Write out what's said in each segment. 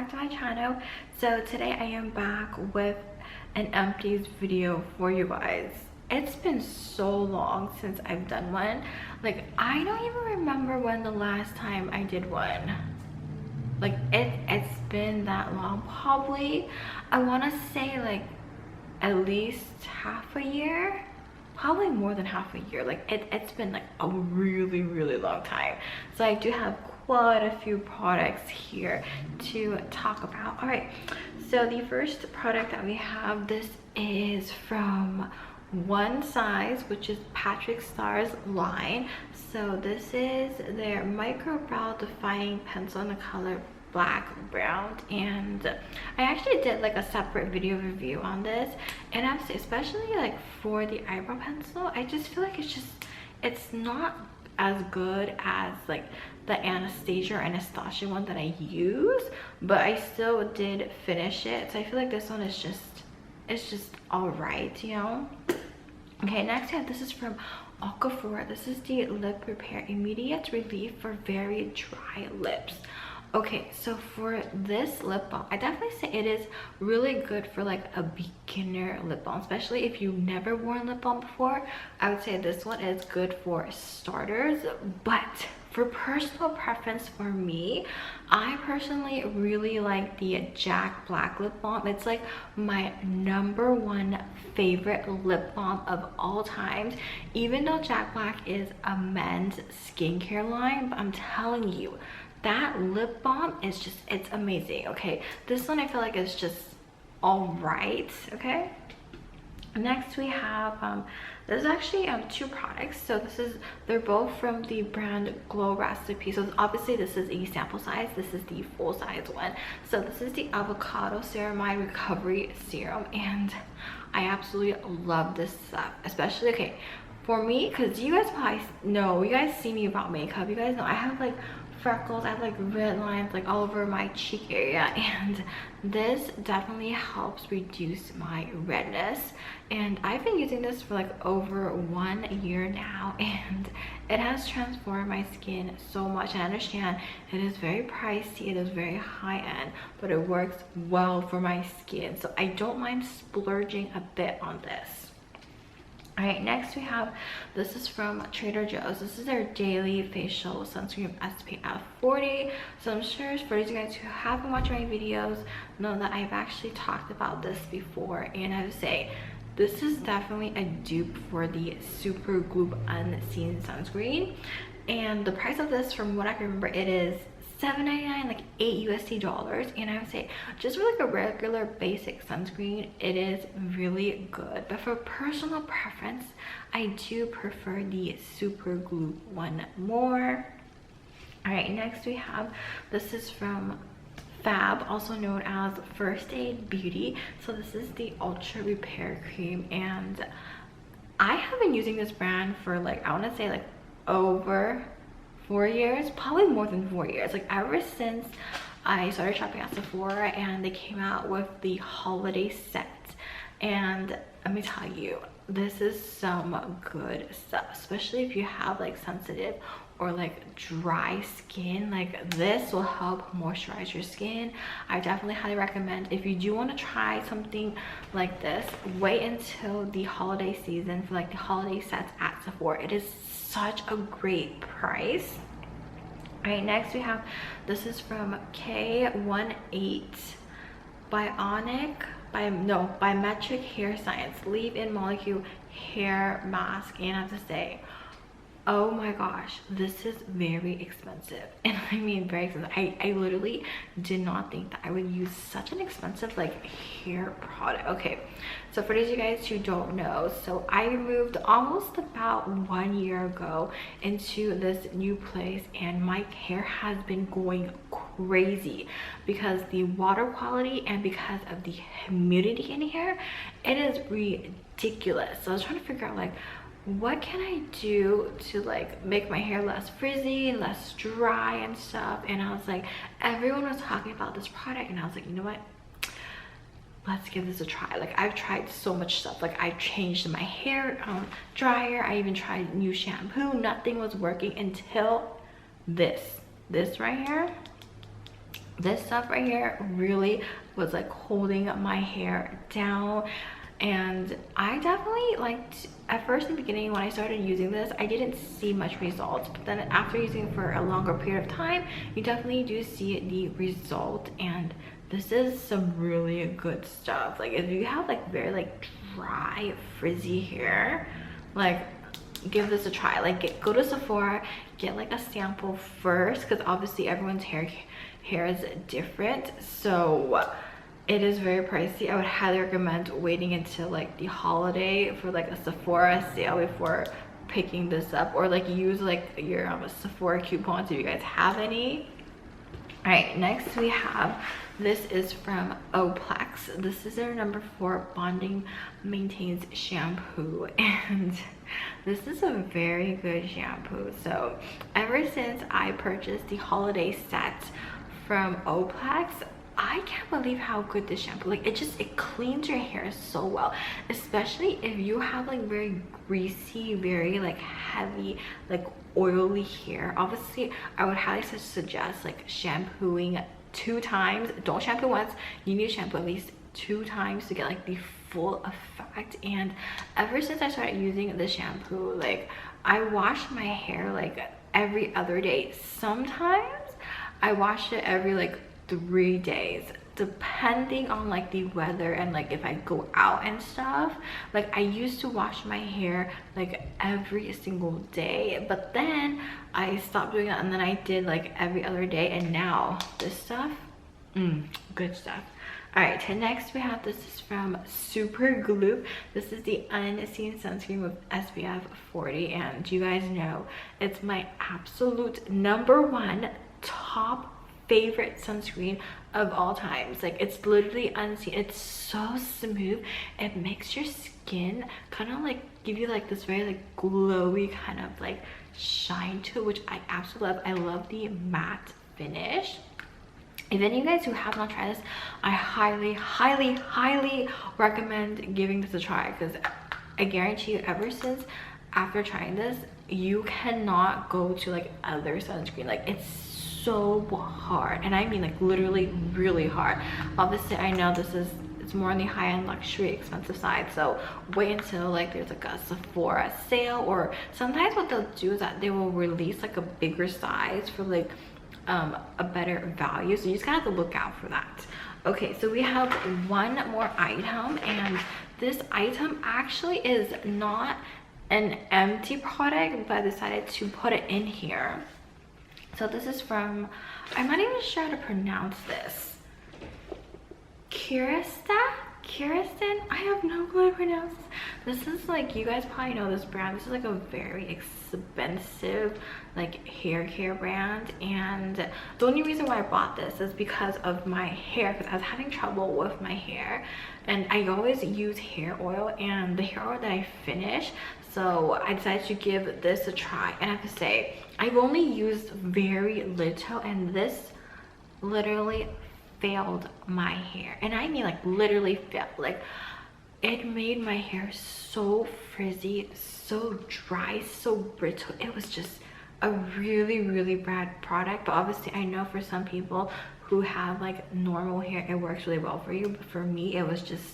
back to my channel. So today I am back with an empties video for you guys. It's been so long since I've done one. Like, I don't even remember when the last time I did one. Like, it's been that long. Probably, I want to say like at least half a year. Probably more than half a year. Like, it's been like a really long time. So I do have quite a few products here to talk about. All right, so the first product that we have, this is from One Size, which is Patrick Starr's line. So this is their micro brow defining pencil in the color black brown, and I actually did like a separate video review on this, and I'm especially like for the eyebrow pencil, I just feel like it's not as good as like the Anastasia one that I use, but I still did finish it. So I feel like this one is just all right, you know. Okay, next I have, this is from Okafor. This is the lip repair immediate relief for very dry lips. Okay, so for this lip balm, I definitely say it is really good for like a beginner lip balm, especially if you've never worn lip balm before. I would say this one is good for starters, but for personal preference for me, I personally really like the Jack Black lip balm. It's like my #1 favorite lip balm of all times, even though Jack Black is a men's skincare line. But I'm telling you, that lip balm is just, it's amazing. Okay, this one I feel like is just all right. Okay, next we have there's actually two products. So they're both from the brand Glow Recipe. So obviously this is a sample size, this is the full size one. So this is the avocado ceramide recovery serum, and I absolutely love this stuff, especially okay for me, because you guys probably know, you guys see me about makeup, you guys know I have like freckles, I have like red lines like all over my cheek area, and this definitely helps reduce my redness. And I've been using this for like over 1 year now, and it has transformed my skin so much. I understand it is very pricey, it is very high-end, but it works well for my skin, so I don't mind splurging a bit on this. All right, next we have, this is from Trader Joe's. This is their daily facial sunscreen of SPF 40. So I'm sure for those of you guys who haven't watched my videos know that I've actually talked about this before, and I would say this is definitely a dupe for the Super Glue Unseen sunscreen. And the price of this, from what I can remember, it is $7.99, like $8 US, and I would say just for like a regular basic sunscreen, it is really good. But for personal preference, I do prefer the Super Glue one more. All right, next we have, this is from Fab, also known as First Aid Beauty. So this is the Ultra Repair Cream, and I have been using this brand for like, I want to say like over 4 years, probably more than 4 years. Like ever since I started shopping at Sephora and they came out with the holiday set, and let me tell you, this is some good stuff, especially if you have like sensitive or like dry skin. Like, this will help moisturize your skin. I definitely highly recommend, if you do want to try something like this, wait until the holiday season for like the holiday sets at Sephora. It is such a great price. All right, next we have, this is from K18 Biometric Hair Science Leave-In Molecule Hair Mask, and I have to say, oh my gosh, this is very expensive. And I mean very expensive. I literally did not think that I would use such an expensive like hair product. Okay, so for those of you guys who don't know, so I moved almost about 1 year ago into this new place, and my hair has been going crazy because the water quality and because of the humidity in here, it is ridiculous. So I was trying to figure out like, what can I do to like make my hair less frizzy, less dry and stuff. And I was like, everyone was talking about this product, and I was like, you know what, let's give this a try. Like, I've tried so much stuff. Like, I changed my hair dryer, I even tried new shampoo, nothing was working until this right here. This stuff right here really was like holding my hair down, and I definitely liked, at first in the beginning when I started using this, I didn't see much results, but then after using it for a longer period of time, you definitely do see the result. And this is some really good stuff. Like if you have like very like dry frizzy hair, like give this a try. Like go to Sephora, get like a sample first, because obviously everyone's hair is different, so it is very pricey. I would highly recommend waiting until like the holiday for like a Sephora sale before picking this up, or like use like your Sephora coupons if you guys have any. All right, next we have, this is from Oplex. This is their number 4 bonding maintains shampoo, and this is a very good shampoo. So ever since I purchased the holiday set from Oplex, I can't believe how good this shampoo, like it cleans your hair so well, especially if you have like very greasy, very like heavy, like oily hair. Obviously I would highly suggest like shampooing 2 times. Don't shampoo once, you need to shampoo at least 2 times to get like the full effect. And ever since I started using the shampoo, like I wash my hair like every other day. Sometimes I wash it every like 3 days, depending on like the weather and like if I go out and stuff. Like I used to wash my hair like every single day, but then I stopped doing that, and then I did like every other day, and now this stuff, good stuff. All right, next we have, this is from Super Glue. This is the unseen sunscreen with SPF 40, and you guys know it's my absolute #1 top favorite sunscreen of all times. Like it's literally unseen. It's so smooth. It makes your skin kind of like give you like this very like glowy kind of like shine to it, which I absolutely love. I love the matte finish. If any of you guys who have not tried this, I highly recommend giving this a try, because I guarantee you, ever since after trying this, you cannot go to like other sunscreen. Like it's so hard, and I mean like literally really hard. Obviously I know it's more on the high-end luxury expensive side, so wait until like there's like a Sephora sale, or sometimes what they'll do is that they will release like a bigger size for like a better value, so you just gotta have to look out for that. Okay, so we have one more item, and this item actually is not an empty product, but I decided to put it in here. So this is from, I'm not even sure how to pronounce this, Kirsten? I have no clue how to pronounce this. This is like, you guys probably know this brand. This is like a very expensive like hair care brand, and the only reason why I bought this is because of my hair, because I was having trouble with my hair, and I always use hair oil, and the hair oil that I finish, so I decided to give this a try. And I have to say, I've only used very little, and this literally failed my hair, and I mean like literally failed. Like it made my hair so frizzy, so dry, so brittle. It was just a really bad product. But obviously I know for some people who have like normal hair, it works really well for you, but for me it was just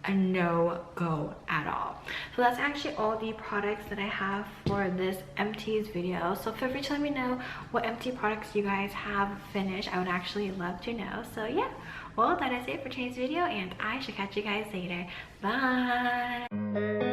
a no-go at all. So that's actually all the products that I have for this Empties video. So feel free to let me know what empty products you guys have finished. I would actually love to know. So yeah, well, that is it for today's video, and I shall catch you guys later. Bye.